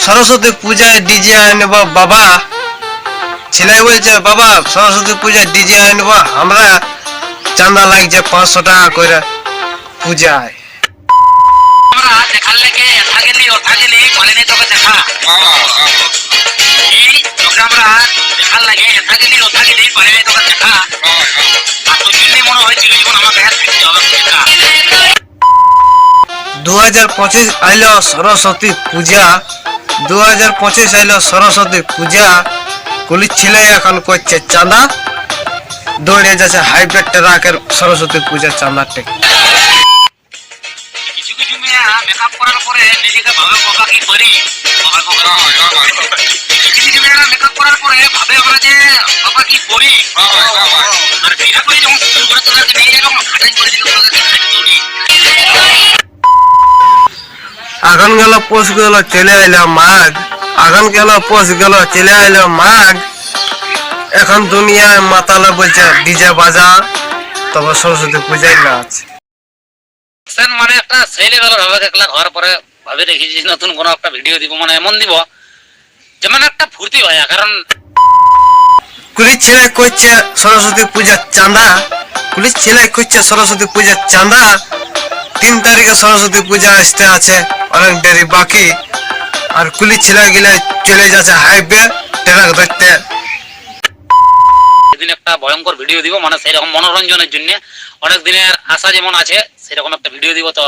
সরস্বতী পূজায় ডিজে আনবো বাবা। ছেলে বলছে বাবা সরস্বতী পূজায় ডিজে আনবো, আমরা চাঁদা লাগছে 500 টাকা করে পূজায়। আমরা দেখার লেগে থাকেনি ও থাকেনি বলেনি তোকে দেখা এই তোকে আমরা দেখার লাগে থাকেনি ও থাকেনি বলেনি তোকে দেখা আর তুই জন্য মনে হয় চিরজীবন আমাকে হাত দিতে হবে দেখা। 2025 আইলো সরস্বতী পূজা, 2025 আইলো সরস্বতী পূজা। পুলিশ ছেলে এখন করছে চাঁদা, দৌড়ে যাচ্ছে হাইব্রিড ট্রাকের সরস্বতী পূজার চাঁদা টেক। কিছু কিছু মেয়ে মেকআপ করার পরে নিজেকে ভাবে বাবা কি করি, কিছু কিছু মেয়েরা মেকআপ করার পরে ভাবে আমরা যে বাবা কি করি, আর বিয়ে করে যখন শুরু করে তোদেরকে নিয়ে যাবে তখন খাটাই করে দিল তোদেরকে খাটি দৌড়ি। আগান গেল পোষ গেল চলে আইলো মাঘ, আগান গেল পোষ গেল চলে আইলো মাঘ। এখন দুনিয়ায় মাতালে বলছে ডিজে বাজা, তবে সরস্বতী পূজায় নাচ। মানে একটা সেই লেভেলের হবে দেখলা ঘর পরে ভাবে দেখেছি নতুন কোনো একটা ভিডিও দিব, মানে এমন দিব যেমন একটা ফুর্তি হয়। কারণ পুলিশ ছেলে করছে সরস্বতী পূজার চাঁদা, পুলিশ ছেলে করছে সরস্বতী পূজার চাঁদা। 3 তারিখে সরস্বতী পূজা আসতে আছে, অনেক দেরি বাকি। আর পুলিশ ছেলে গেলে চলে যাচ্ছে হাইওয়ে ট্রাক ধরতে। সেদিন একটা ভয়ঙ্কর ভিডিও দিব, মানে সেরকম মনোরঞ্জনের জন্য অনেক দিনের আশা যেমন আছে সেরকম একটা ভিডিও দিব। তো